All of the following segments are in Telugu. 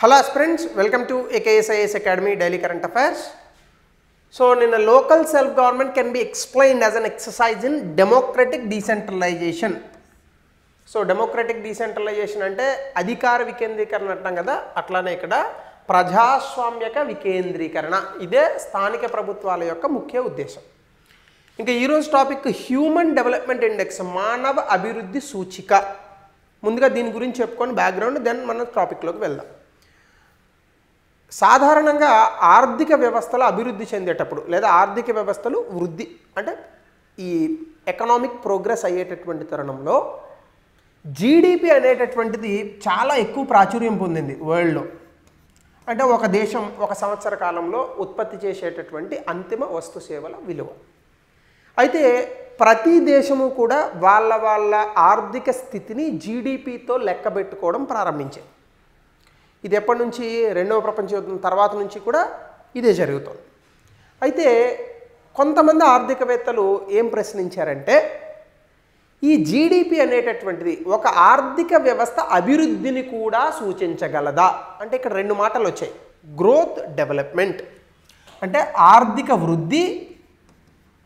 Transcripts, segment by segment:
Hello aspirants, welcome to AKSIS Academy Daily Current Affairs. So, in a local self-government can be explained as an exercise in democratic decentralization. So, democratic decentralization ante adhikara vikendrikarana antam kada atlane ikkada ప్రజాస్వామ్యక వికేంద్రీకరణ ఇదే స్థానిక ప్రభుత్వాల యొక్క ముఖ్య ఉద్దేశం. ఇంకా ఈ రోజు టాపిక్ హ్యూమన్ డెవలప్మెంట్ ఇండెక్స్ మానవ అభివృద్ధి సూచిక. ముందుగా దీని గురించి చెప్పుకొని బ్యాక్గ్రౌండ్ దెన్ మనం టాపిక్లోకి వెళ్దాం. సాధారణంగా ఆర్థిక వ్యవస్థలు అభివృద్ధి చెందేటప్పుడు లేదా ఆర్థిక వ్యవస్థలు వృద్ధి అంటే ఈ ఎకనామిక్ ప్రోగ్రెస్ అయ్యేటటువంటి తరుణంలో జీడిపి అనేటటువంటిది చాలా ఎక్కువ ప్రాచుర్యం పొందింది వరల్డ్లో. అంటే ఒక దేశం ఒక సంవత్సర కాలంలో ఉత్పత్తి చేసేటటువంటి అంతిమ వస్తు సేవల విలువ. అయితే ప్రతి దేశము కూడా వాళ్ళ ఆర్థిక స్థితిని జీడిపితో లెక్కబెట్టుకోవడం ప్రారంభించాయి. ఇది ఎప్పటి నుంచి రెండవ ప్రపంచ యుద్ధం తర్వాత నుంచి కూడా ఇదే జరుగుతుంది. అయితే కొంతమంది ఆర్థికవేత్తలు ఏం ప్రశ్నించారంటే ఈ జీడిపి అనేటటువంటిది ఒక ఆర్థిక వ్యవస్థ అభివృద్ధిని కూడా సూచించగలదా అంటే ఇక్కడ రెండు మాటలు వచ్చాయి, గ్రోత్ డెవలప్మెంట్. అంటే ఆర్థిక వృద్ధి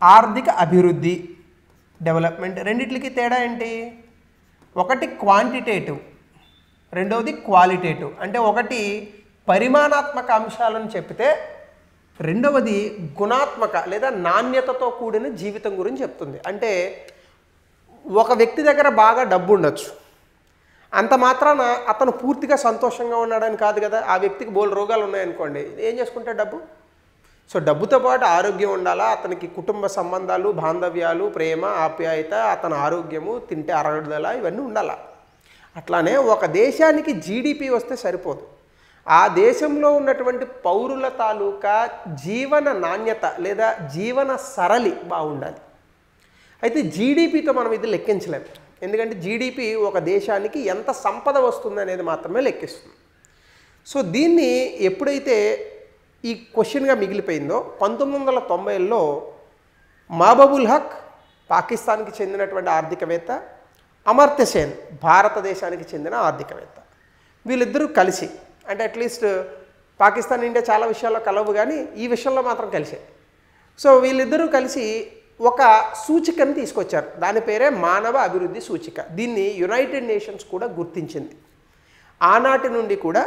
ఆర్థిక అభివృద్ధి డెవలప్మెంట్ రెండిట్లకి తేడా ఏంటి? ఒకటి క్వాంటిటేటివ్, రెండవది క్వాలిటేటివ్. అంటే ఒకటి పరిమాణాత్మక అంశాలను చెప్తే రెండవది గుణాత్మక లేదా నాణ్యతతో కూడిన జీవితం గురించి చెప్తుంది. అంటే ఒక వ్యక్తి దగ్గర బాగా డబ్బు ఉండొచ్చు, అంత మాత్రాన అతను పూర్తిగా సంతోషంగా ఉన్నాడని కాదు కదా. ఆ వ్యక్తికి బోల్ రోగాలు ఉన్నాయనుకోండి, ఏం చేసుకుంటే డబ్బు. సో డబ్బుతో పాటు ఆరోగ్యం ఉండాలా, అతనికి కుటుంబ సంబంధాలు, బాంధవ్యాలు, ప్రేమ, ఆప్యాయత, అతని ఆరోగ్యము, తింటే అరగదల ఇవన్నీ ఉండాలా. అట్లానే ఒక దేశానికి జీడిపి వస్తే సరిపోదు, ఆ దేశంలో ఉన్నటువంటి పౌరుల తాలూకా జీవన నాణ్యత లేదా జీవన సరళి బాగుండాలి. అయితే జీడిపితో మనం ఇది లెక్కించలేము, ఎందుకంటే జీడిపి ఒక దేశానికి ఎంత సంపద వస్తుంది అనేది మాత్రమే లెక్కిస్తుంది. సో దీన్ని ఎప్పుడైతే ఈ క్వశ్చన్గా మిగిలిపోయిందో 1990లో మహబూబుల్ హక్ పాకిస్తాన్కి చెందినటువంటి ఆర్థికవేత్త, అమర్త్య సేన్ భారతదేశానికి చెందిన ఆర్థికవేత్త, వీళ్ళిద్దరూ కలిసి అంటే అట్లీస్ట్ పాకిస్తాన్ ఇండియా చాలా విషయాల్లో కలవు కానీ ఈ విషయంలో మాత్రం కలిసాయి. సో వీళ్ళిద్దరూ కలిసి ఒక సూచికను తీసుకొచ్చారు, దాని పేరే మానవ అభివృద్ధి సూచిక. దీన్ని యునైటెడ్ నేషన్స్ కూడా గుర్తించింది. ఆనాటి నుండి కూడా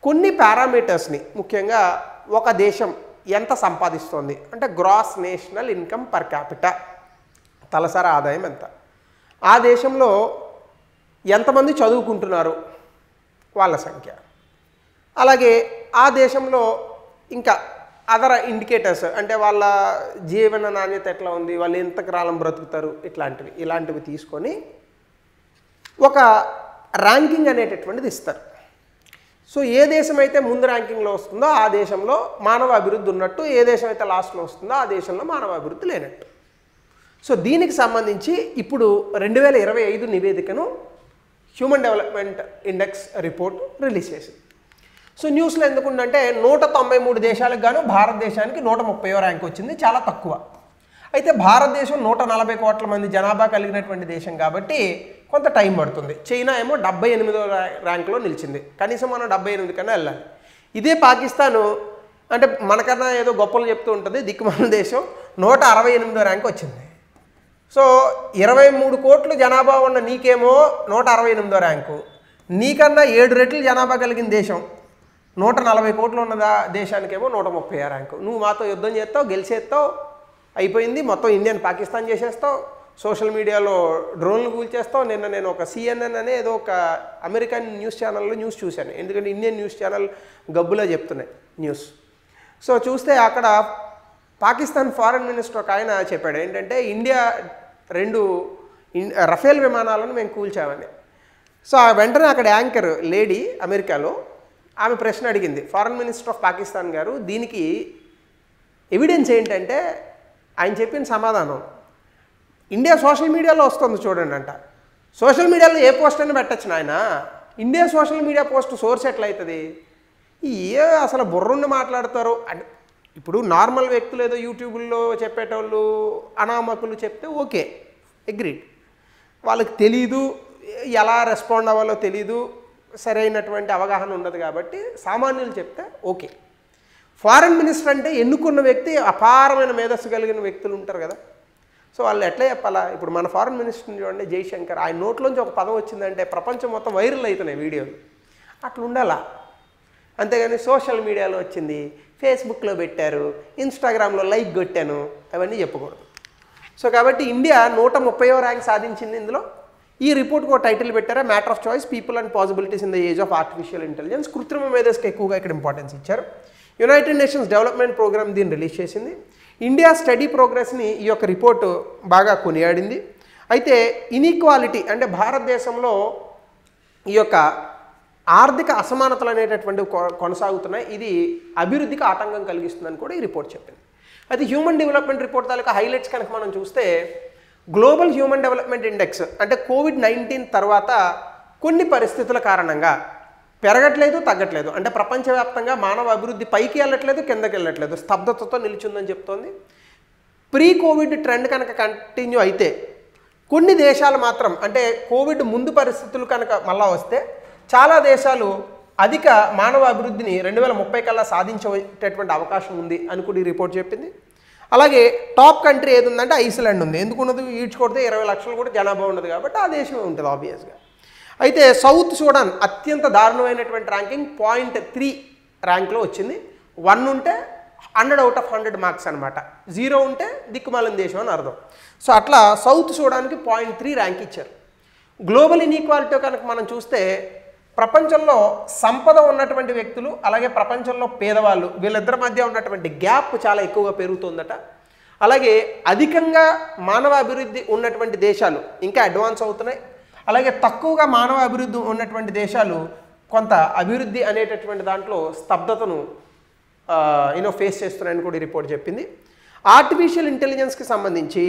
కొన్ని పారామీటర్స్ని, ముఖ్యంగా ఒక దేశం ఎంత సంపాదిస్తోంది అంటే gross national income per capita, తలసరి ఆదాయం ఎంత, ఆ దేశంలో ఎంతమంది చదువుకుంటున్నారు వాళ్ళ సంఖ్య, అలాగే ఆ దేశంలో ఇంకా అదర్ ఇండికేటర్స్ అంటే వాళ్ళ జీవన నాణ్యత ఎట్లా ఉంది, వాళ్ళు ఎంత కాలం బ్రతుకుతారు, ఇలాంటివి తీసుకొని ఒక ర్యాంకింగ్ అనేటటువంటిది ఇస్తారు. సో ఏ దేశం అయితే ముందు ర్యాంకింగ్లో వస్తుందో ఆ దేశంలో మానవ అభివృద్ధి ఉన్నట్టు, ఏ దేశం అయితే లాస్ట్లో వస్తుందో ఆ దేశంలో మానవ అభివృద్ధి లేనట్టు. సో దీనికి సంబంధించి ఇప్పుడు 2025 నివేదికను human development index report release చేసింది. సో న్యూస్లో ఎందుకుందంటే 193 దేశాలకు గాను భారతదేశానికి 130వ ర్యాంక్ వచ్చింది, చాలా తక్కువ. అయితే భారతదేశం 140 కోట్ల మంది జనాభా కలిగినటువంటి దేశం కాబట్టి కొంత టైం పడుతుంది. చైనా ఏమో 78వ ర్యాంకులో నిలిచింది, కనీసం మనం 78 కన్నా వెళ్ళాలి. ఇదే పాకిస్తాను అంటే మనకన్నా ఏదో గొప్పలు చెప్తూ ఉంటుంది, దిక్కుమాల దేశం 168వ ర్యాంక్ వచ్చింది. సో 23 కోట్ల జనాభా ఉన్న నీకేమో 168వ ర్యాంకు, నీకన్నా 7 రెట్లు జనాభా కలిగిన దేశం 140 కోట్లు ఉన్న దేశానికేమో 130వ ర్యాంకు. నువ్వు మాతో యుద్ధం చేస్తావు, గెలిచేస్తావు, అయిపోయింది, మొత్తం ఇండియన్ పాకిస్తాన్ చేసేస్తావు, సోషల్ మీడియాలో డ్రోన్లు కూల్చేస్తావు. నిన్న నేను ఒక CNN అనే ఏదో ఒక అమెరికన్ న్యూస్ ఛానల్లో న్యూస్ చూశాను, ఎందుకంటే ఇండియన్ న్యూస్ ఛానల్ గబ్బులా చెప్తున్నాయి న్యూస్. సో చూస్తే అక్కడ పాకిస్తాన్ ఫారెన్ మినిస్టర్ ఒక ఆయన చెప్పాడు ఏంటంటే ఇండియా 2 రఫేల్ విమానాలను మేము కూల్చామని. సో వెంటనే అక్కడ యాంకర్ లేడీ అమెరికాలో ఆమె ప్రశ్న అడిగింది, ఫారెన్ మినిస్టర్ ఆఫ్ పాకిస్తాన్ గారు దీనికి ఎవిడెన్స్ ఏంటంటే ఆయన చెప్పిన సమాధానం ఇండియా సోషల్ మీడియాలో వస్తుంది చూడండి అంట. సోషల్ మీడియాలో ఏ పోస్ట్ అయినా పెట్టచ్చు నాయన, India social media post source ఎట్లయితుంది? అసలు బుర్రుండి మాట్లాడతారు అంటే ఇప్పుడు నార్మల్ వ్యక్తులు ఏదో యూట్యూబ్లో చెప్పేటోళ్ళు అనామకులు చెప్తే ఓకే, అగ్రీడ్. వాళ్ళకి తెలీదు, ఎలా రెస్పాండ్ అవ్వాలో తెలీదు, సరైనటువంటి అవగాహన ఉండదు కాబట్టి సామాన్యులు చెప్తే ఓకే. ఫారెన్ మినిస్టర్ అంటే ఎన్నుకున్న వ్యక్తి అపారమైన మేధస్సు కలిగిన వ్యక్తులు ఉంటారు కదా, సో వాళ్ళు ఎట్లా చెప్పాలా? ఇప్పుడు మన ఫారెన్ మినిస్టర్ని చూడండి, జైశంకర్, ఆయన నోట్లోంచి ఒక పదం వచ్చిందంటే ప్రపంచం మొత్తం వైరల్ అవుతున్నాయి వీడియోలు. అట్లా ఉండాలా, అంతేగాని సోషల్ మీడియాలో వచ్చింది, ఫేస్బుక్లో పెట్టారు, ఇన్స్టాగ్రామ్లో లైక్ కొట్టాను, అవన్నీ చెప్పకూడదు. సో కాబట్టి ఇండియా 130వ ర్యాంక్ సాధించింది. ఇందులో ఈ రిపోర్ట్కి ఒక టైటిల్ పెట్టారా, matter of choice, people and possibilities in the age of artificial intelligence. కృత్రిమ మేధస్సుకి ఎక్కువగా ఇక్కడ ఇంపార్టెన్స్ ఇచ్చారు. యునైటెడ్ నేషన్స్ డెవలప్మెంట్ ప్రోగ్రామ్ దీన్ని రిలీజ్ చేసింది. ఇండియా స్టడీ ప్రోగ్రెస్ని ఈ యొక్క రిపోర్టు బాగా కొనియాడింది. అయితే ఇన్ఈక్వాలిటీ అంటే భారతదేశంలో ఈ యొక్క ఆర్థిక అసమానతలు అనేటటువంటివి కొనసాగుతున్నాయి, ఇది అభివృద్ధికి ఆటంకం కలిగిస్తుందని కూడా ఈ రిపోర్ట్ చెప్పింది. అయితే హ్యూమన్ డెవలప్మెంట్ రిపోర్ట్ తాలూకా హైలైట్స్ కనుక మనం చూస్తే, గ్లోబల్ హ్యూమన్ డెవలప్మెంట్ ఇండెక్స్ అంటే కోవిడ్-19 తర్వాత కొన్ని పరిస్థితుల కారణంగా పెరగట్లేదు, తగ్గట్లేదు, అంటే ప్రపంచవ్యాప్తంగా మానవ అభివృద్ధి పైకి వెళ్ళట్లేదు, కిందకి వెళ్ళట్లేదు, స్తబ్దతతో నిలిచిందని చెప్తోంది. ప్రీ కోవిడ్ ట్రెండ్ కనుక కంటిన్యూ అయితే కొన్ని దేశాలు మాత్రం, అంటే కోవిడ్ ముందు పరిస్థితులు కనుక మళ్ళా వస్తే చాలా దేశాలు అధిక మానవ అభివృద్ధిని 2030 కల్లా సాధించేటటువంటి అవకాశం ఉంది అని కూడా ఈ రిపోర్ట్ చెప్పింది. అలాగే టాప్ కంట్రీ ఏది ఉందంటే ఐస్లాండ్ ఉంది. ఎందుకు ఉన్నది? ఈడ్చుకొడితే 20 లక్షలు కూడా జనాభా ఉండదు కాబట్టి ఆ దేశమే ఉంటుంది ఆబ్వియస్గా. అయితే సౌత్ సూడాన్ అత్యంత దారుణమైనటువంటి ర్యాంకింగ్ 0.3 ర్యాంక్లో వచ్చింది. 1 ఉంటే 100 out of 100 మార్క్స్ అనమాట, 0 ఉంటే దిక్కుమాలిన దేశం అని అర్థం. సో అట్లా సౌత్ సూడాన్కి 0.3 ర్యాంక్ ఇచ్చారు. గ్లోబల్ ఇన్ఈక్వాలిటీ కనుక మనం చూస్తే ప్రపంచంలో సంపద ఉన్నటువంటి వ్యక్తులు అలాగే ప్రపంచంలో పేదవాళ్ళు వీళ్ళిద్దరి మధ్య ఉన్నటువంటి గ్యాప్ చాలా ఎక్కువగా పెరుగుతుందట. అలాగే అధికంగా మానవ అభివృద్ధి ఉన్నటువంటి దేశాలు ఇంకా అడ్వాన్స్ అవుతున్నాయి, అలాగే తక్కువగా మానవ అభివృద్ధి ఉన్నటువంటి దేశాలు కొంత అభివృద్ధి అనేటటువంటి దాంట్లో స్తబ్దతను ఫేస్ చేస్తున్నాయని కూడా ఈ రిపోర్ట్ చెప్పింది. ఆర్టిఫిషియల్ ఇంటెలిజెన్స్కి సంబంధించి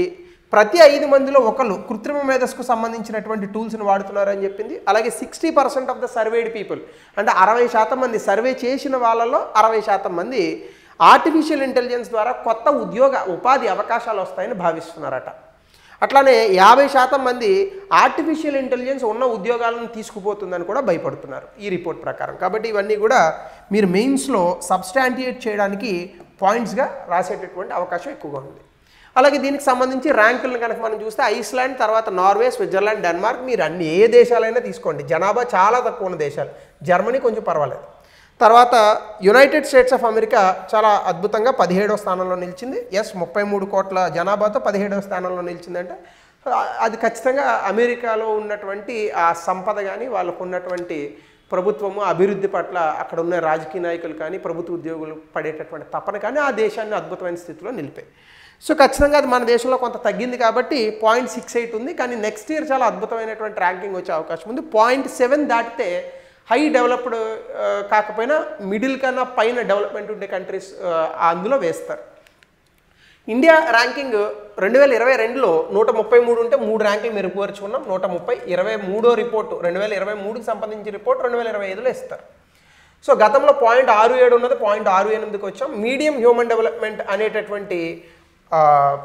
ప్రతి 5 మందిలో ఒకరు కృత్రిమ మేధస్సుకు సంబంధించినటువంటి టూల్స్ని వాడుతున్నారని చెప్పింది. అలాగే 60% ఆఫ్ ద సర్వేడ్ పీపుల్ అంటే 60% మంది సర్వే చేసిన వాళ్ళలో 60% మంది ఆర్టిఫిషియల్ ఇంటెలిజెన్స్ ద్వారా కొత్త ఉపాధి అవకాశాలు వస్తాయని భావిస్తున్నారట. అట్లానే 50% మంది ఆర్టిఫిషియల్ ఇంటెలిజెన్స్ ఉన్న ఉద్యోగాలను తీసుకుపోతుందని కూడా భయపడుతున్నారు ఈ రిపోర్ట్ ప్రకారం. కాబట్టి ఇవన్నీ కూడా మీరు మెయిన్స్లో సబ్స్టాంటియేట్ చేయడానికి పాయింట్స్గా రాసేటటువంటి అవకాశం ఎక్కువగా ఉంది. అలాగే దీనికి సంబంధించి ర్యాంకులను కనుక మనం చూస్తే ఐస్లాండ్, తర్వాత నార్వే, స్విట్జర్లాండ్, డెన్మార్క్, మీరు అన్ని ఏ దేశాలైనా తీసుకోండి, జనాభా చాలా తక్కువ ఉన్న దేశాలు. జర్మనీ కొంచెం పర్వాలేదు. తర్వాత యునైటెడ్ స్టేట్స్ ఆఫ్ అమెరికా చాలా అద్భుతంగా 17వ స్థానంలో నిలిచింది. 33 కోట్ల జనాభాతో 17వ స్థానంలో నిలిచిందంటే అది ఖచ్చితంగా అమెరికాలో ఉన్నటువంటి ఆ సంపద కానీ వాళ్ళకు ఉన్నటువంటి ప్రభుత్వము అభివృద్ధి పట్ల అక్కడ ఉన్న రాజకీయ నాయకులు కానీ ప్రభుత్వ ఉద్యోగులు పడేటటువంటి తపన కానీ ఆ దేశాన్ని అద్భుతమైన స్థితిలో నిలిపాయి. సో ఖచ్చితంగా అది మన దేశంలో కొంత తగ్గింది కాబట్టి 0.68 ఉంది, కానీ నెక్స్ట్ ఇయర్ చాలా అద్భుతమైనటువంటి ర్యాంకింగ్ వచ్చే అవకాశం ఉంది. 0.7 దాటితే హై డెవలప్డ్ కాకపోయినా మిడిల్ కన్నా పైన డెవలప్మెంట్ ఉండే కంట్రీస్ అందులో వేస్తారు. ఇండియా ర్యాంకింగ్ 2022లో 133 ఉంటే 3 ర్యాంకులు మెరుగుపరుచుకున్నాం, 130. 23వ రిపోర్టు 2023కి సంబంధించిన రిపోర్ట్ 2025లో ఇస్తారు. సో గతంలో 0.67 ఉన్నది 0.68కి వచ్చాం. మీడియం హ్యూమన్ డెవలప్మెంట్ అనేటటువంటి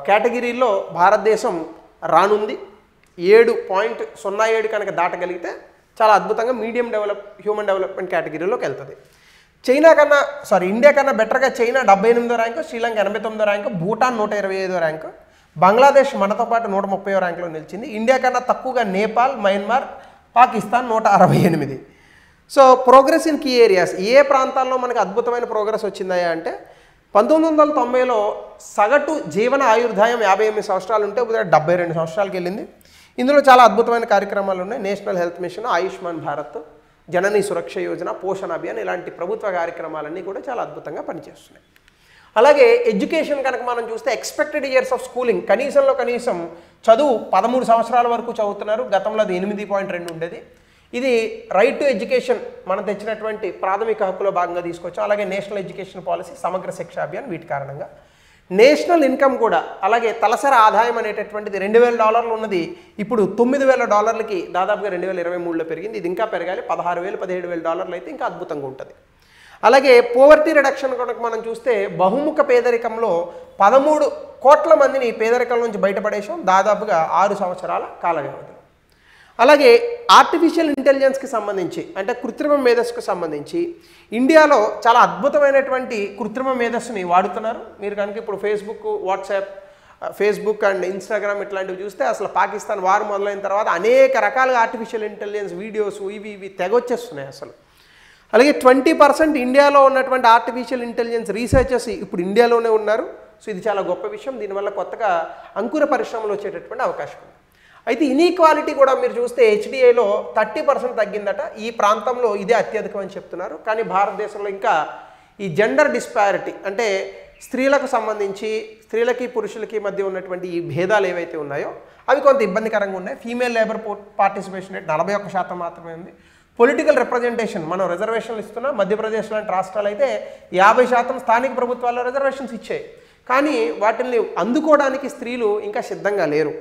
కేటగిరీలో భారతదేశం రానుంది. 7.07 కనుక దాటగలిగితే చాలా అద్భుతంగా మీడియం హ్యూమన్ డెవలప్మెంట్ కేటగిరీలోకి వెళ్తుంది. ఇండియా కన్నా బెటర్గా చైనా 78వ ర్యాంకు, శ్రీలంక 89వ ర్యాంకు, భూటాన్ 125వ ర్యాంకు, బంగ్లాదేశ్ మనతో పాటు 130వ ర్యాంకులో నిలిచింది. ఇండియా కన్నా తక్కువగా Nepal, Myanmar, Pakistan 168. So progress in key areas, ఏ ప్రాంతాల్లో మనకు అద్భుతమైన ప్రోగ్రెస్ వచ్చిందా అంటే 1990లో సగటు జీవన ఆయుర్దాయం 58 సంవత్సరాలు ఉంటే 72 సంవత్సరాలకి వెళ్ళింది. ఇందులో చాలా అద్భుతమైన కార్యక్రమాలు ఉన్నాయి. National health machine, Ayushman Bharat, జననీ సురక్ష యోజన, పోషణ అభియాన్, ఇలాంటి ప్రభుత్వ కార్యక్రమాలన్నీ కూడా చాలా అద్భుతంగా పనిచేస్తున్నాయి. అలాగే ఎడ్యుకేషన్ కనుక మనం చూస్తే ఎక్స్పెక్టెడ్ ఇయర్స్ ఆఫ్ స్కూలింగ్, కనీసంలో కనీసం చదువు 13 సంవత్సరాల వరకు చదువుతున్నారు. గతంలో అది 8.2 ఉండేది. ఇది రైట్ టు ఎడ్యుకేషన్ మనం తెచ్చినటువంటి ప్రాథమిక హక్కులో భాగంగా తీసుకొచ్చాం. అలాగే నేషనల్ ఎడ్యుకేషన్ పాలసీ, సమగ్ర శిక్ష అభియాన్, వీటి కారణంగా నేషనల్ ఇన్కమ్ కూడా, అలాగే తలసరి ఆదాయం అనేటటువంటిది $2,000 ఉన్నది ఇప్పుడు $9,000కి దాదాపుగా 2023లో పెరిగింది. ఇది ఇంకా పెరగాలి, $16,000 $17,000 అయితే ఇంకా అద్భుతంగా ఉంటుంది. అలాగే పోవర్టీ రిడక్షన్ కనుక మనం చూస్తే బహుముఖ పేదరికంలో 13 కోట్ల మందిని పేదరికం నుంచి బయటపడేసాం దాదాపుగా 6 సంవత్సరాల కాల వ్యవధిలో. అలాగే ఆర్టిఫిషియల్ ఇంటెలిజెన్స్కి సంబంధించి అంటే కృత్రిమ మేధస్సుకు సంబంధించి ఇండియాలో చాలా అద్భుతమైనటువంటి కృత్రిమ మేధస్సుని వాడుతున్నారు. మీరు కనుక ఇప్పుడు ఫేస్బుక్ అండ్ ఇన్స్టాగ్రామ్ ఇట్లాంటివి చూస్తే అసలు పాకిస్తాన్ వార్ మొదలైన తర్వాత అనేక రకాలుగా ఆర్టిఫిషియల్ ఇంటెలిజెన్స్ వీడియోస్ ఇవి తెగొచ్చేస్తున్నాయి అసలు. అలాగే 20% ఇండియాలో ఉన్నటువంటి ఆర్టిఫిషియల్ ఇంటెలిజెన్స్ రీసెర్చర్స్ ఇప్పుడు ఇండియాలోనే ఉన్నారు. సో ఇది చాలా గొప్ప విషయం. దీనివల్ల కొత్తగా అంకుర పరిశ్రమలు వచ్చేటటువంటి అవకాశం ఉంది. అయితే ఇన్ఈక్వాలిటీ కూడా మీరు చూస్తే హెచ్డిఐలో 30% తగ్గిందట. ఈ ప్రాంతంలో ఇదే అత్యధికం అని చెప్తున్నారు. కానీ భారతదేశంలో ఇంకా ఈ జెండర్ డిస్పారిటీ అంటే స్త్రీలకు సంబంధించి స్త్రీలకి పురుషులకి మధ్య ఉన్నటువంటి ఈ భేదాలు ఏవైతే ఉన్నాయో అవి కొంత ఇబ్బందికరంగా ఉన్నాయి. ఫీమేల్ లేబర్ పార్టిసిపేషన్ రేట్ 41% మాత్రమే ఉంది. పొలిటికల్ రిప్రజెంటేషన్ మనం రిజర్వేషన్లు ఇస్తున్నాం. మధ్యప్రదేశ్ లాంటి రాష్ట్రాలు అయితే 50% స్థానిక ప్రభుత్వాల్లో రిజర్వేషన్స్ ఇచ్చాయి. కానీ వాటిని అందుకోవడానికి స్త్రీలు ఇంకా సిద్ధంగా లేరు.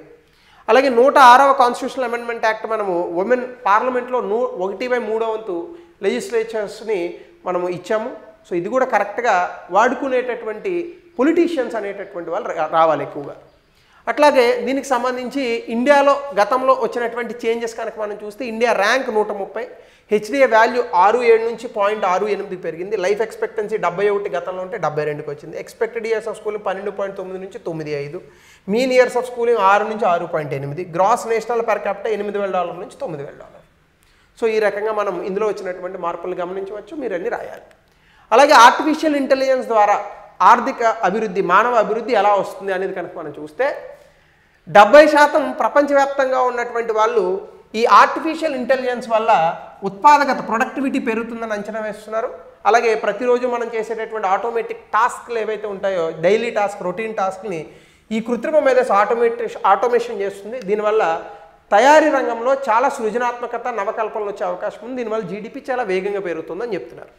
అలాగే 106వ కాన్స్టిట్యూషనల్ అమెండ్మెంట్ యాక్ట్ మనము ఉమెన్ పార్లమెంట్లో 1/3 లెజిస్లేచర్స్ని మనము ఇచ్చాము. సో ఇది కూడా కరెక్ట్గా వాడుకునేటటువంటి పొలిటీషియన్స్ అనేటటువంటి వాళ్ళు రావాలి ఎక్కువగా. అట్లాగే దీనికి సంబంధించి ఇండియాలో గతంలో వచ్చినటువంటి చేంజెస్ కనుక మనం చూస్తే ఇండియా ర్యాంక్ 130, హెచ్డిఏ వాల్యూ 67 నుంచి 0.68 పెరిగింది. లైఫ్ ఎక్స్పెక్టెన్సీ 71 గతంలో ఉంటే 72కి వచ్చింది. ఎక్స్పెక్టెడ్ ఇయర్స్ ఆఫ్ స్కూలింగ్ 12.9 నుంచి 9.5, మీన్ ఇయర్స్ ఆఫ్ స్కూలింగ్ 6 నుంచి 6.8, గ్రాస్ నేషనల్ పర్ క్యాపిటల్ $8,000 నుంచి $9,000. సో ఈ రకంగా మనం ఇందులో వచ్చినటువంటి మార్పులు గమనించవచ్చు. మీరు అన్ని రాయాలి. అలాగే ఆర్టిఫిషియల్ ఇంటెలిజెన్స్ ద్వారా ఆర్థిక అభివృద్ధి మానవ అభివృద్ధి ఎలా వస్తుంది అనేది కనుక మనం చూస్తే 70% ప్రపంచవ్యాప్తంగా ఉన్నటువంటి వాళ్ళు ఈ ఆర్టిఫిషియల్ ఇంటెలిజెన్స్ వల్ల ఉత్పాదకత ప్రొడక్టివిటీ పెరుగుతుందని అంచనా వేస్తున్నారు. అలాగే ప్రతిరోజు మనం చేసేటటువంటి ఆటోమేటిక్ టాస్క్లు ఏవైతే ఉంటాయో డైలీ టాస్క్ రొటీన్ టాస్క్ని ఈ కృత్రిమ మేధస్సు ఆటోమేషన్ చేస్తుంది. దీనివల్ల తయారీ రంగంలో చాలా సృజనాత్మకత నవకల్పనలు వచ్చే అవకాశం ఉంది. దీనివల్ల జీడిపి చాలా వేగంగా పెరుగుతుందని చెప్తున్నారు.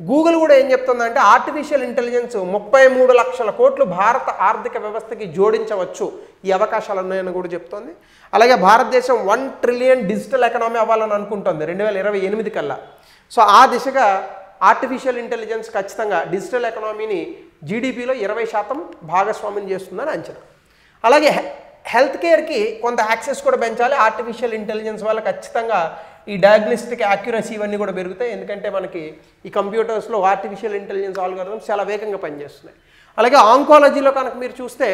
గూగుల్ కూడా ఏం చెప్తుందంటే ఆర్టిఫిషియల్ ఇంటెలిజెన్స్ 33 లక్షల కోట్లు భారత ఆర్థిక వ్యవస్థకి జోడించవచ్చు ఈ అవకాశాలు ఉన్నాయని కూడా చెప్తోంది. అలాగే భారతదేశం 1 ట్రిలియన్ డిజిటల్ ఎకనామీ అవ్వాలని అనుకుంటుంది 2028 కల్లా. సో ఆ దిశగా ఆర్టిఫిషియల్ ఇంటెలిజెన్స్ ఖచ్చితంగా డిజిటల్ ఎకనామీని జీడిపిలో 20% భాగస్వామ్యం చేస్తుందని అంచనా. అలాగే హెల్త్ కేర్కి కొంత యాక్సెస్ కూడా పెంచాలి. ఆర్టిఫిషియల్ ఇంటెలిజెన్స్ వల్ల ఖచ్చితంగా ఈ డయాగ్నోస్టిక్ యాక్యురసీ ఇవన్నీ కూడా పెరుగుతాయి. ఎందుకంటే మనకి ఈ కంప్యూటర్స్లో ఆర్టిఫిషియల్ ఇంటెలిజెన్స్ ఆల్గోరిథమ్స్ చాలా వేగంగా పనిచేస్తున్నాయి. అలాగే ఆంకాలజీలో కనుక మీరు చూస్తే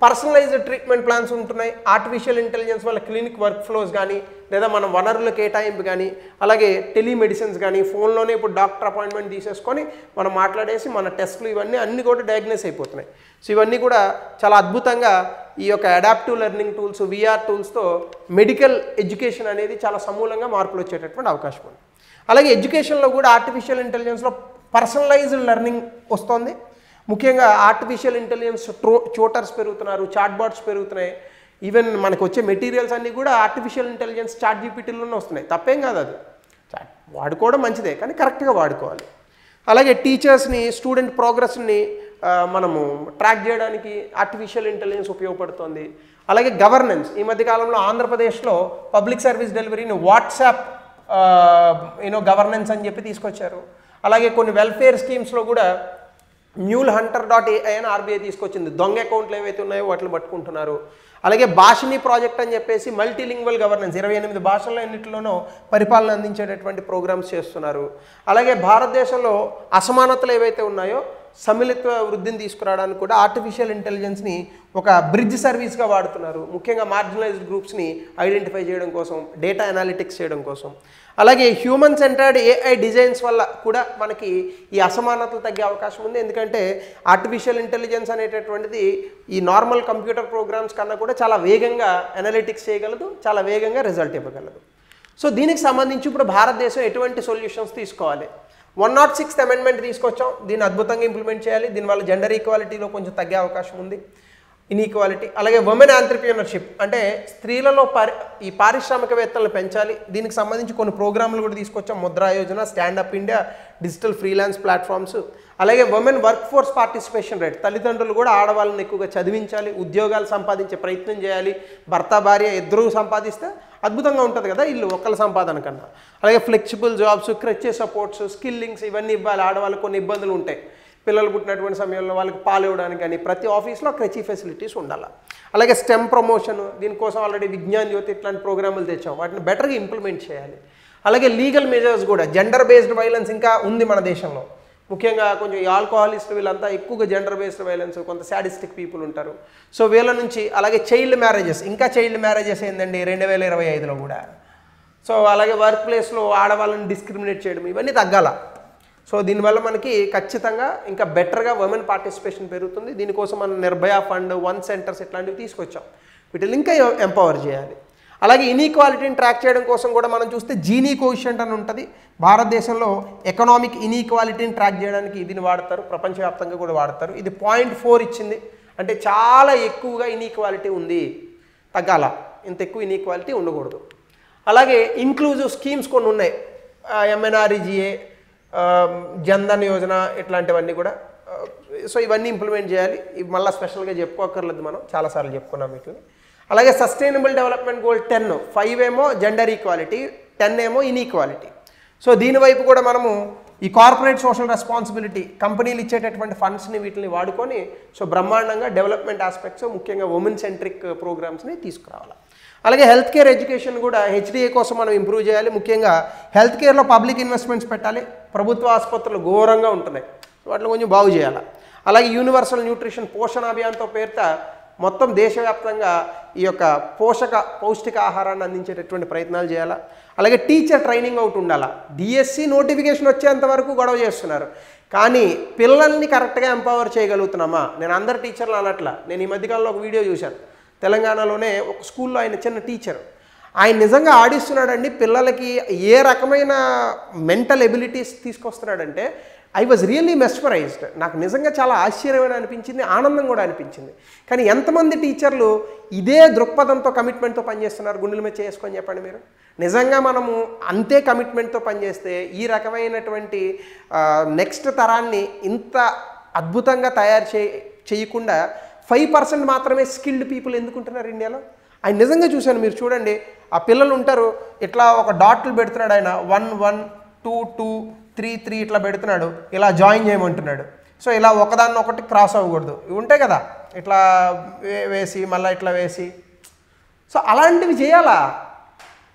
పర్సనలైజ్డ్ ట్రీట్మెంట్ ప్లాన్స్ ఉంటున్నాయి. ఆర్టిఫిషియల్ ఇంటెలిజెన్స్ వల్ల క్లినిక్ వర్క్ ఫ్లోస్ కానీ లేదా మన వనరుల కేటాయింపు కానీ అలాగే టెలిమెడిసిన్స్ కానీ ఫోన్లోనే ఇప్పుడు డాక్టర్ అపాయింట్మెంట్ తీసేసుకొని మనం మాట్లాడేసి మన టెస్ట్లు ఇవన్నీ అన్నీ కూడా డయాగ్నోస్ అయిపోతున్నాయి. సో ఇవన్నీ కూడా చాలా అద్భుతంగా ఈ యొక్క అడాప్టివ్ లెర్నింగ్ టూల్స్ విఆర్ టూల్స్తో మెడికల్ ఎడ్యుకేషన్ అనేది చాలా సమూలంగా మార్పులు వచ్చేటటువంటి అవకాశం ఉంది. అలాగే ఎడ్యుకేషన్లో కూడా ఆర్టిఫిషియల్ ఇంటెలిజెన్స్లో పర్సనలైజ్డ్ లెర్నింగ్ వస్తుంది. ముఖ్యంగా ఆర్టిఫిషియల్ ఇంటెలిజెన్స్ ట్యూటర్స్ పెరుగుతున్నారు, చాట్ బాట్స్ పెరుగుతున్నాయి. ఈవెన్ మనకు వచ్చే మెటీరియల్స్ అన్నీ కూడా ఆర్టిఫిషియల్ ఇంటెలిజెన్స్ చాట్ జీపీటీలోనే వస్తున్నాయి. తప్పేం కాదు, అది వాడుకోవడం మంచిదే కానీ కరెక్ట్గా వాడుకోవాలి. అలాగే టీచర్స్ని స్టూడెంట్ ప్రోగ్రెస్ని మనము ట్రాక్ చేయడానికి ఆర్టిఫిషియల్ ఇంటెలిజెన్స్ ఉపయోగపడుతుంది. అలాగే గవర్నెన్స్ ఈ మధ్యకాలంలో ఆంధ్రప్రదేశ్లో పబ్లిక్ సర్వీస్ డెలివరీని వాట్సాప్ గవర్నెన్స్ అని చెప్పి తీసుకొచ్చారు. అలాగే కొన్ని వెల్ఫేర్ స్కీమ్స్లో కూడా MuleHunter.ai అని ఆర్బీఐ తీసుకొచ్చింది. దొంగ అకౌంట్లు ఏవైతే ఉన్నాయో వాటిని పట్టుకుంటున్నారు. అలాగే భాషిని ప్రాజెక్ట్ అని చెప్పేసి మల్టీలింగ్వల్ గవర్నెన్స్ 28 భాషల్లో ఎన్నిటిలోనో పరిపాలన అందించేటటువంటి ప్రోగ్రామ్స్ చేస్తున్నారు. అలాగే భారతదేశంలో అసమానతలు ఏవైతే ఉన్నాయో సమ్మిళిత వృద్ధిని తీసుకురావడానికి కూడా ఆర్టిఫిషియల్ ఇంటెలిజెన్స్ని ఒక బ్రిడ్జ్ సర్వీస్గా వాడుతున్నారు. ముఖ్యంగా మార్జినలైజ్డ్ గ్రూప్స్ని ఐడెంటిఫై చేయడం కోసం, డేటా అనాలిటిక్స్ చేయడం కోసం. అలాగే హ్యూమన్ సెంటర్డ్ ఏఐ డిజైన్స్ వల్ల కూడా మనకి ఈ అసమానతలు తగ్గే అవకాశం ఉంది. ఎందుకంటే ఆర్టిఫిషియల్ ఇంటెలిజెన్స్ అనేటటువంటిది ఈ నార్మల్ కంప్యూటర్ ప్రోగ్రామ్స్ కన్నా కూడా చాలా వేగంగా అనాలిటిక్స్ చేయగలదు, చాలా వేగంగా రిజల్ట్ ఇవ్వగలదు. సో దీనికి సంబంధించి ఇప్పుడు భారతదేశం ఎటువంటి సొల్యూషన్స్ తీసుకోవాలి? 106th అమెండ్మెంట్ తీసుకొచ్చాం. దీన్ని అద్భుతంగా ఇంప్లిమెంట్ చేయాలి. దీనివల్ల జెండర్ ఈక్వాలిటీలో కొంచెం తగ్గే అవకాశం ఉంది, ఇన్ఈక్వాలిటీ. అలాగే ఉమెన్ ఆంట్రప్రినర్షిప్ అంటే స్త్రీలలో ఈ పారిశ్రామికవేత్తలను పెంచాలి. దీనికి సంబంధించి కొన్ని ప్రోగ్రాంలు కూడా తీసుకొచ్చాం. Mudra Yojana, stand up India, digital freelance platforms. అలాగే women work force participation rate, తల్లిదండ్రులు కూడా ఆడవాళ్ళని ఎక్కువగా చదివించాలి, ఉద్యోగాలు సంపాదించే ప్రయత్నం చేయాలి. భర్త భార్య ఇద్దరూ సంపాదిస్తే అద్భుతంగా ఉంటుంది కదా ఇల్లు ఒక్కల సంపాదన కన్నా. అలాగే ఫ్లెక్సిబుల్ జాబ్స్, క్రచెస్ సపోర్ట్స్, స్కిల్లింగ్స్ ఇవన్నీ ఇవ్వాలి. ఆడవాళ్ళకు కొన్ని ఇబ్బందులు ఉంటాయి. పిల్లలు పుట్టినటువంటి సమయంలో వాళ్ళకి పాలు ఇవ్వడానికి కానీ ప్రతి ఆఫీస్లో క్రచీ ఫెసిలిటీస్ ఉండాలి. అలాగే స్టెమ్ ప్రమోషన్, దీనికోసం ఆల్రెడీ విజ్ఞాన్ జ్యోతి ఇట్లాంటి ప్రోగ్రాములు తెచ్చాం, వాటిని బెటర్గా ఇంప్లిమెంట్ చేయాలి. అలాగే లీగల్ మెజర్స్ కూడా, జెండర్ బేస్డ్ వైలెన్స్ ఇంకా ఉంది మన దేశంలో, ముఖ్యంగా కొంచెం ఈ ఆల్కహాలిస్ట్ వీళ్ళంతా ఎక్కువగా జెండర్ బేస్డ్ వైలెన్స్, కొంత సాడిస్టిక్ పీపుల్ ఉంటారు. సో వీళ్ళ నుంచి, అలాగే చైల్డ్ మ్యారేజెస్, ఇంకా చైల్డ్ మ్యారేజెస్ ఏందండి 2025లో కూడా. సో అలాగే వర్క్ ప్లేస్లో ఆడవాళ్ళని డిస్క్రిమినేట్ చేయడం, ఇవన్నీ తగ్గాల. సో దీనివల్ల మనకి ఖచ్చితంగా ఇంకా బెటర్గా ఉమెన్ పార్టిసిపేషన్ పెరుగుతుంది. దీనికోసం మనం నిర్భయ ఫండ్, వన్ సెంటర్స్ ఇట్లాంటివి తీసుకొచ్చాం. వీటిని ఇంకా ఎంపవర్ చేయాలి. అలాగే ఇన్ఈక్వాలిటీని ట్రాక్ చేయడం కోసం కూడా మనం చూస్తే జీనీ కోఎఫిషియంట్ అని ఉంటుంది. భారతదేశంలో ఎకనామిక్ ఇన్ఈక్వాలిటీని ట్రాక్ చేయడానికి దీన్ని వాడతారు, ప్రపంచవ్యాప్తంగా కూడా వాడతారు. ఇది 0.4 ఇచ్చింది, అంటే చాలా ఎక్కువగా ఇన్ఈక్వాలిటీ ఉంది, తగ్గాల, ఇంత ఎక్కువ ఇన్ఈక్వాలిటీ ఉండకూడదు. అలాగే ఇంక్లూజివ్ స్కీమ్స్ కొన్ని ఉన్నాయి, ఎంఎన్ఆర్ఈజీఏ, జన్ధన్ యోజన ఇట్లాంటివన్నీ కూడా. సో ఇవన్నీ ఇంప్లిమెంట్ చేయాలి. ఇవి మళ్ళీ స్పెషల్గా చెప్పుకోకర్లేదు, మనం చాలాసార్లు చెప్పుకున్నాం వీటిని. అలాగే సస్టైనబుల్ డెవలప్మెంట్ గోల్ 10, 5 ఏమో జెండర్ ఈక్వాలిటీ, 10 ఏమో ఇన్ఈక్వాలిటీ. సో దీనివైపు కూడా మనము ఈ కార్పొరేట్ సోషల్ రెస్పాన్సిబిలిటీ, కంపెనీలు ఇచ్చేటటువంటి ఫండ్స్ని వీటిని వాడుకొని సో బ్రహ్మాండంగా డెవలప్మెంట్ ఆస్పెక్ట్స్, ముఖ్యంగా ఉమెన్ సెంట్రిక్ ప్రోగ్రామ్స్ని తీసుకురావాలి. అలాగే హెల్త్ కేర్ ఎడ్యుకేషన్ కూడా హెచ్డిఏ కోసం మనం ఇంప్రూవ్ చేయాలి. ముఖ్యంగా హెల్త్ కేర్లో పబ్లిక్ ఇన్వెస్ట్మెంట్స్ పెట్టాలి. ప్రభుత్వ ఆసుపత్రులు ఘోరంగా ఉంటున్నాయి, వాటిని కొంచెం బాగు చేయాలి. అలాగే యూనివర్సల్ న్యూట్రిషన్ పోషణ అభియాన్తో పేరుతో మొత్తం దేశవ్యాప్తంగా ఈ యొక్క పౌష్టిక ఆహారాన్ని అందించేటటువంటి ప్రయత్నాలు చేయాలి. అలాగే టీచర్ ట్రైనింగ్ ఒకటి ఉండాలి. డిఎస్సి నోటిఫికేషన్ వచ్చేంత వరకు గొడవ చేస్తున్నారు, కానీ పిల్లల్ని కరెక్ట్గా ఎంపవర్ చేయగలుగుతున్నామా? నేను అందరు టీచర్లు అనట్లా. నేను ఈ మధ్యకాలంలో ఒక వీడియో చూశాను, తెలంగాణలోనే ఒక స్కూల్లో ఆయన చిన్న టీచర్, ఆయన నిజంగా ఆడిస్తున్నాడండి పిల్లలకి. ఏ రకమైన మెంటల్ ఎబిలిటీస్ తీసుకొస్తున్నాడంటే ఐ వాజ్ రియల్లీ మెస్మరైజ్డ్. నాకు నిజంగా చాలా ఆశ్చర్యమైన అనిపించింది, ఆనందం కూడా అనిపించింది. కానీ ఎంతమంది టీచర్లు ఇదే దృక్పథంతో, కమిట్మెంట్తో పనిచేస్తున్నారు? గుండెల మీద చేసుకొని చెప్పండి మీరు. నిజంగా మనము అంతే కమిట్మెంట్తో పనిచేస్తే ఈ రకమైనటువంటి నెక్స్ట్ తరాన్ని ఇంత అద్భుతంగా తయారు చేయకుండా 5% మాత్రమే స్కిల్డ్ పీపుల్ ఎందుకుంటున్నారు ఇండియాలో? ఆయన నిజంగా చూశాను, మీరు చూడండి, ఆ పిల్లలు ఉంటారు, ఇట్లా ఒక డాట్లు పెడుతున్నాడు ఆయన, 1 1 2 2 3 3 ఇట్లా పెడుతున్నాడు, ఇలా జాయిన్ చేయమంటున్నాడు. సో ఇలా ఒకదాన్ని ఒకటి క్రాస్ అవ్వకూడదు, ఇవి ఉంటాయి కదా, ఇట్లా వేసి మళ్ళీ ఇట్లా వేసి. సో అలాంటివి చేయాలా?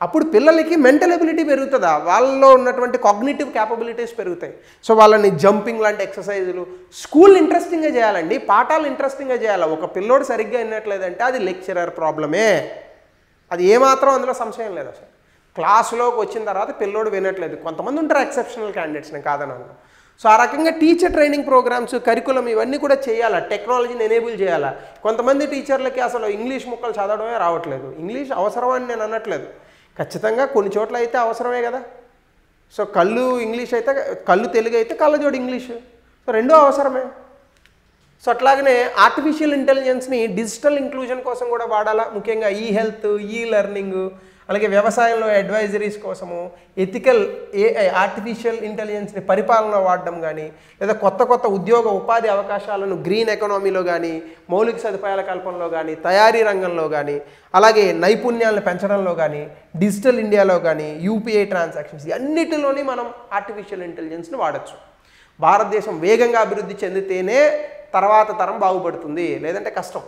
అప్పుడు పిల్లలకి మెంటల్ ఎబిలిటీ పెరుగుతుందా, వాళ్ళలో ఉన్నటువంటి కాగ్నిటివ్ క్యాపబిలిటీస్ పెరుగుతాయి. సో వాళ్ళని జంపింగ్ లాంటి ఎక్సర్సైజులు, స్కూల్ ఇంట్రెస్టింగ్గా చేయాలండి, పాఠాలు ఇంట్రెస్టింగ్గా చేయాలి. ఒక పిల్లోడు సరిగ్గా వినట్లేదంటే అది లెక్చరర్ ప్రాబ్లమే, అది ఏమాత్రం అందులో సంశయం లేదు. అసలు క్లాసులోకి వచ్చిన తర్వాత పిల్లోడు వినట్లేదు, కొంతమంది ఉంటారు ఎక్సెప్షనల్ క్యాండిడేట్స్, నేను కాదన్నాను. సో ఆ రకంగా టీచర్ ట్రైనింగ్ ప్రోగ్రామ్స్, కరికులం ఇవన్నీ కూడా చేయాలా, టెక్నాలజీని ఎనేబుల్ చేయాలా. కొంతమంది టీచర్లకి అసలు ఇంగ్లీష్ ముక్కలు చదవడమే రావట్లేదు. ఇంగ్లీష్ అవసరమని నేను అనట్లేదు, ఖచ్చితంగా కొన్ని చోట్ల అయితే అవసరమే కదా. సో కళ్ళు ఇంగ్లీష్ అయితే, కళ్ళు తెలుగు అయితే కళ్ళజోడు ఇంగ్లీష్, సో రెండూ అవసరమే. సో అట్లాగనే ఆర్టిఫిషియల్ ఇంటెలిజెన్స్ని డిజిటల్ ఇంక్లూజన్ కోసం కూడా వాడాలా, ముఖ్యంగా ఈ హెల్త్, ఈ లెర్నింగ్, అలాగే వ్యవసాయంలో అడ్వైజరీస్ కోసము ఎథికల్ ఏఐ, ఆర్టిఫిషియల్ ఇంటెలిజెన్స్ని పరిపాలన వాడడం కానీ, లేదా కొత్త కొత్త ఉద్యోగ ఉపాధి అవకాశాలను గ్రీన్ ఎకానమీలో కానీ, మౌలిక సదుపాయాల కల్పనలో కానీ, తయారీ రంగంలో కానీ, అలాగే నైపుణ్యాలను పెంచడంలో కానీ, డిజిటల్ ఇండియాలో కానీ, యూపీఐ ట్రాన్సాక్షన్స్, అన్నిటిలోని మనం ఆర్టిఫిషియల్ ఇంటెలిజెన్స్ని వాడచ్చు. భారతదేశం వేగంగా అభివృద్ధి చెందితేనే తర్వాత తరం బాగుపడుతుంది, లేదంటే కష్టం.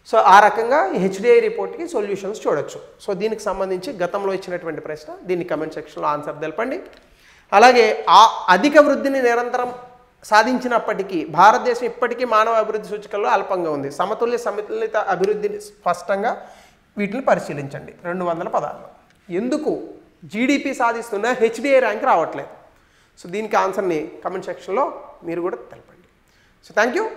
సో ఆ రకంగా హెచ్డిఐ రిపోర్ట్కి సొల్యూషన్స్ చూడొచ్చు. సో దీనికి సంబంధించి గతంలో ఇచ్చినటువంటి ప్రశ్న, దీన్ని కమెంట్ సెక్షన్లో ఆన్సర్ తెలపండి. అలాగే ఆ అధిక వృద్ధిని నిరంతరం సాధించినప్పటికీ భారతదేశం ఇప్పటికీ మానవ అభివృద్ధి సూచికల్లో అల్పంగా ఉంది. సమతుల్యత అభివృద్ధిని స్పష్టంగా వీటిని పరిశీలించండి. 200 పదాల్లో ఎందుకు జీడిపి సాధిస్తున్న హెచ్డిఐ ర్యాంక్ రావట్లేదు? సో దీనికి ఆన్సర్ని కమెంట్ సెక్షన్లో మీరు కూడా తెలపండి. So thank you.